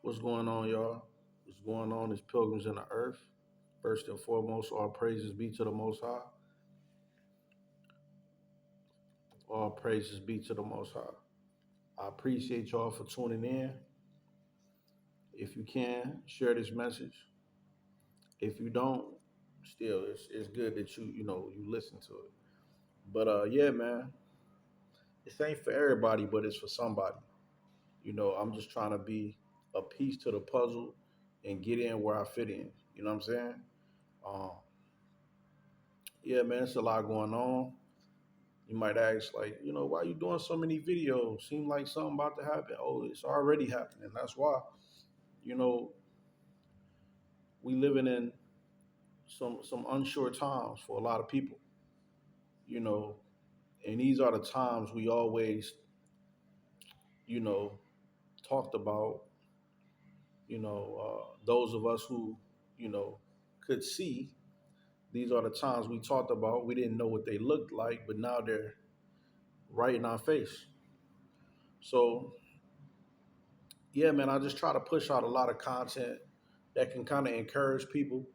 What's going on, y'all? What's going on is pilgrims in the earth. First and foremost, all praises be to the Most High. All praises be to the Most High. I appreciate y'all for tuning in. If you can, share this message. If you don't, still, it's good that you listen to it. But yeah, man, this ain't for everybody, but it's for somebody. I'm just trying to be a piece to the puzzle and get in where I fit in. You know what I'm saying? Um, yeah, man, it's a lot going on. You might ask, like, why you doing so many videos? Seem like something about to happen. Oh, it's already happening. That's why, you know, we living in some unsure times for a lot of people, you know, and these are the times we always, you know, talked about, those of us who, could see. These are the times we talked about. We didn't know what they looked like, but now they're right in our face. So yeah, man, I just try to push out a lot of content that can kind of encourage people.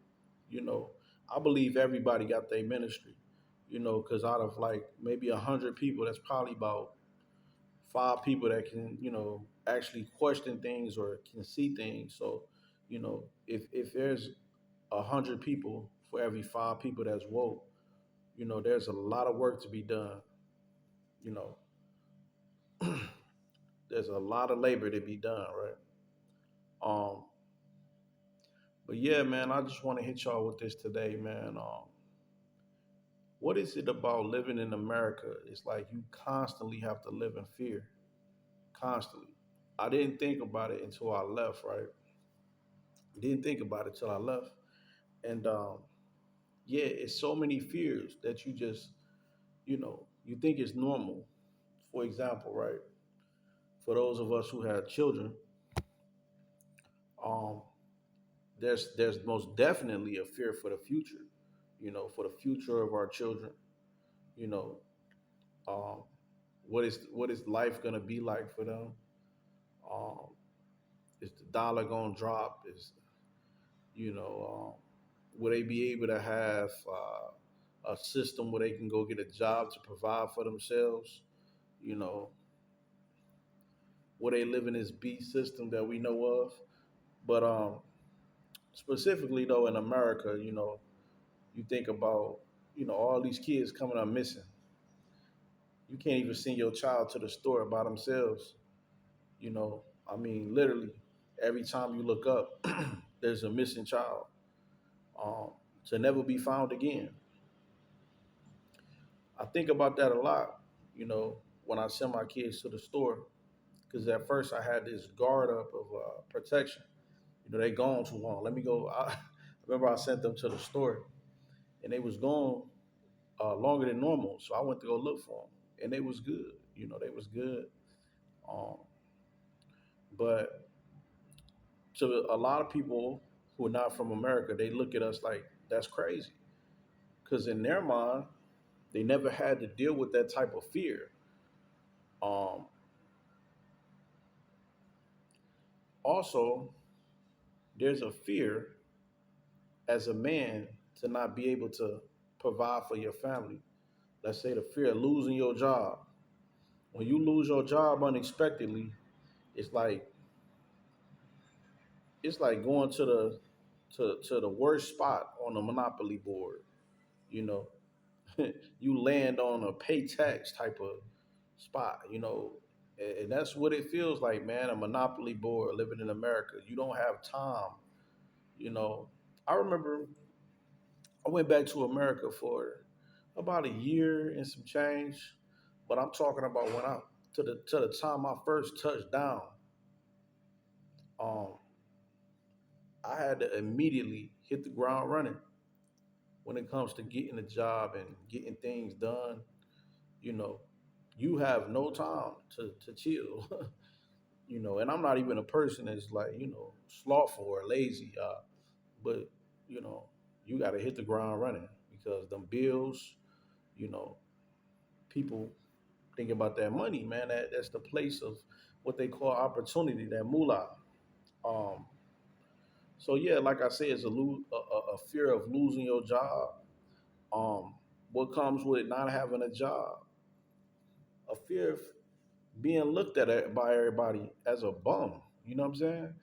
You know, I believe everybody got their ministry. Because out of like maybe 100 people, that's probably about five people that can, actually question things or can see things. So, if there's 100 people for every five people that's woke, there's a lot of work to be done. You know, there's a lot of labor to be done, right? Um, but yeah, man, I just want to hit y'all with this today, man. What is it about living in America? It's like you constantly have to live in fear, constantly. I didn't think about it until I left, right? Didn't think about it till I left, and yeah, it's so many fears that you just, you think it's normal. For example, right? For those of us who have children, um, there's most definitely a fear for the future. For the future of our children. You know, um, what is life gonna be like for them? Um, is the dollar gonna drop? Will they be able to have a system where they can go get a job to provide for themselves? You know, will they live in this beast system that we know of? But specifically though in America, you think about all these kids coming up missing. You can't even send your child to the store by themselves. I mean, literally, every time you look up, there's a missing child um, to never be found again. I think about that a lot, when I send my kids to the store, because at first I had this guard up of protection. They gone too long. Let me go. I remember I sent them to the store, and they was gone longer than normal. So I went to go look for them, and they was good. They was good. Um, but to a lot of people who are not from America, they look at us like that's crazy, because in their mind, they never had to deal with that type of fear. Um, Also, there's a fear as a man to not be able to provide for your family. Let's say the fear of losing your job. When you lose your job unexpectedly, it's like it's like going to the worst spot on the monopoly board. You know, you land on a pay tax type of spot. And that's what it feels like, man. A monopoly board living in America. You don't have time. You know, I remember I went back to America for about a year and some change, but I'm talking about when I to the time I first touched down. Um, I had to immediately hit the ground running when it comes to getting a job and getting things done. You know, you have no time to chill. And I'm not even a person that's like slothful or lazy. But you know, you got to hit the ground running because them bills. You know, people thinking about that money, man. That's the place of what they call opportunity, that moolah. Um, so yeah, like I said, it's a fear of losing your job. Um, what comes with not having a job? A fear of being looked at by everybody as a bum. You know what I'm saying?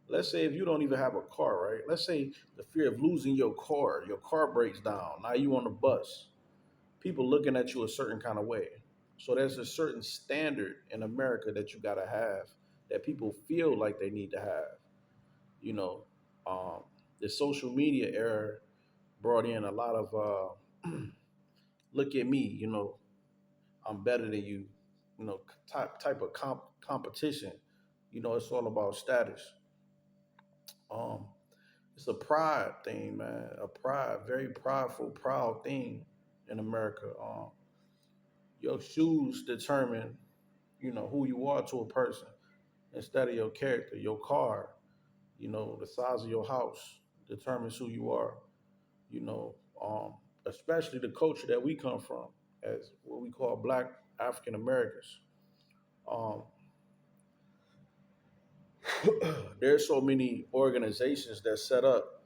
Let's say if you don't even have a car, right? Let's say the fear of losing your car breaks down. Now you on the bus. People looking at you a certain kind of way. So there's a certain standard in America that you gotta have that people feel like they need to have. You know, um, the social media era brought in a lot of look at me. I'm better than you. Type of competition. It's all about status. Um, it's a pride thing, man. A pride, very prideful, proud thing in America. Your shoes determine, who you are to a person instead of your character. Your car, the size of your house determines who you are. You know, um, Especially the culture that we come from, as what we call Black African Americans. Um, there's so many organizations that set up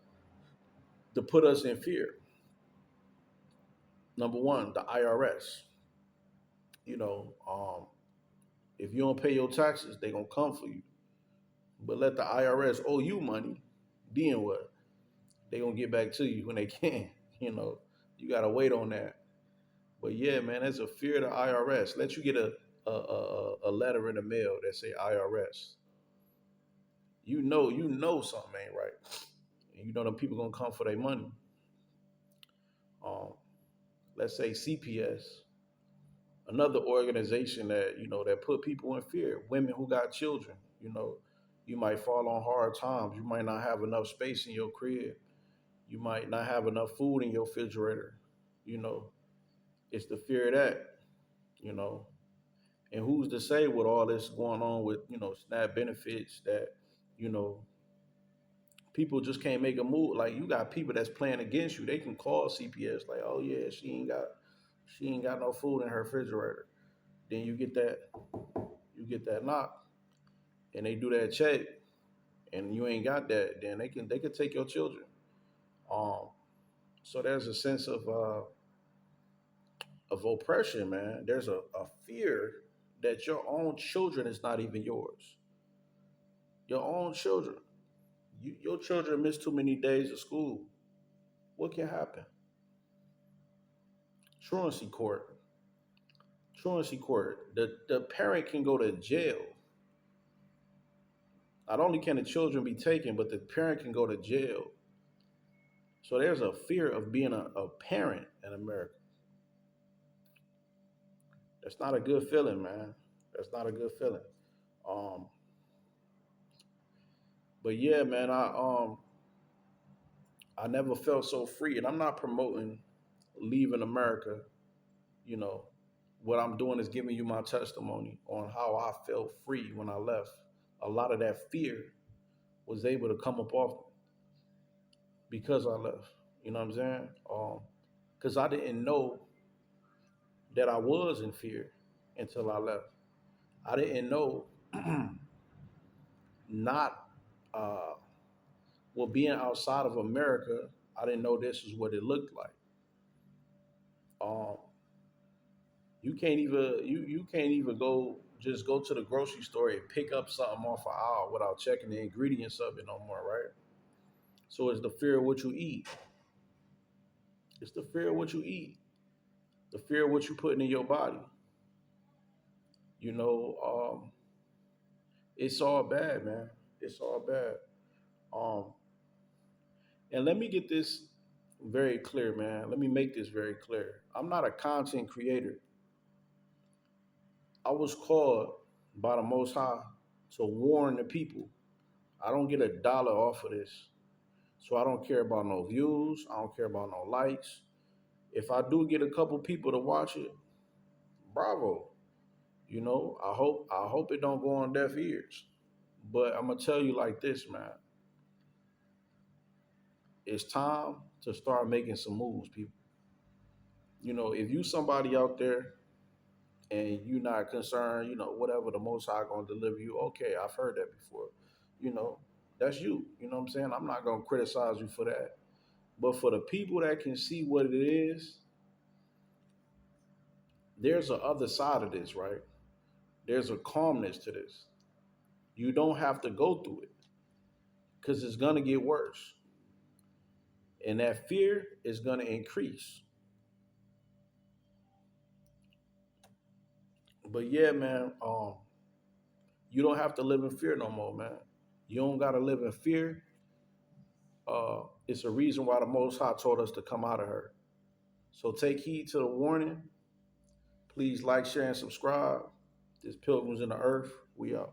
to put us in fear. Number one, the IRS. You know, um, if you don't pay your taxes, they gonna come for you. But let the IRS owe you money, then what? They gonna get back to you when they can. You know, you gotta wait on that. But yeah, man, there's a fear of the IRS. Let you get a letter in the mail that say IRS. You know something ain't right. And you know them people gonna come for their money. Um, let's say CPS, another organization that that put people in fear. Women who got children. You might fall on hard times. You might not have enough space in your crib. You might not have enough food in your refrigerator. You know, it's the fear of that. You know, and who's to say with all this going on with SNAP benefits that you know people just can't make a move. Like you got people that's playing against you. They can call CPS like, oh yeah, she ain't got no food in her refrigerator. Then you get that knock, and they do that check, and you ain't got that. Then they can take your children. Um, so there's a sense of oppression, man. There's a fear that your own children is not even yours. Your own children. Your children miss too many days of school. What can happen? Truancy court. Truancy court. The parent can go to jail. Not only can the children be taken, but the parent can go to jail. So there's a fear of being a parent in America. That's not a good feeling, man. That's not a good feeling. Um, but yeah, man, I never felt so free, and I'm not promoting leaving America. You know, what I'm doing is giving you my testimony on how I felt free when I left. A lot of that fear was able to come up off because I left. You know what I'm saying? Because I didn't know that I was in fear until I left. I didn't know not uh, well being outside of America. I didn't know this is what it looked like. Um, you can't even go to the grocery store and pick up something off an aisle without checking the ingredients of it no more, right? So it's the fear of what you eat. It's the fear of what you eat. The fear of what you're putting in your body. You know, it's all bad, man. It's all bad. Um, and let me get this very clear, man. Let me make this very clear. I'm not a content creator. I was called by the Most High to warn the people. I don't get a dollar off of this. So I don't care about no views. I don't care about no likes. If I do get a couple people to watch it, bravo. I hope it don't go on deaf ears. But I'm gonna tell you like this, man. It's time to start making some moves, people. If you somebody out there and you're not concerned, whatever the Most High gonna deliver you. Okay, I've heard that before. You know, That's you. You know what I'm saying? I'm not gonna criticize you for that. But for the people that can see what it is, there's a other side of this, right? There's a calmness to this. You don't have to go through it because it's gonna get worse. And that fear is gonna increase. But yeah, man, you don't have to live in fear no more, man. You don't gotta live in fear. It's a reason why the Most High told us to come out of her. So take heed to the warning. Please like, share, and subscribe. This Pilgrims in the Earth. We out.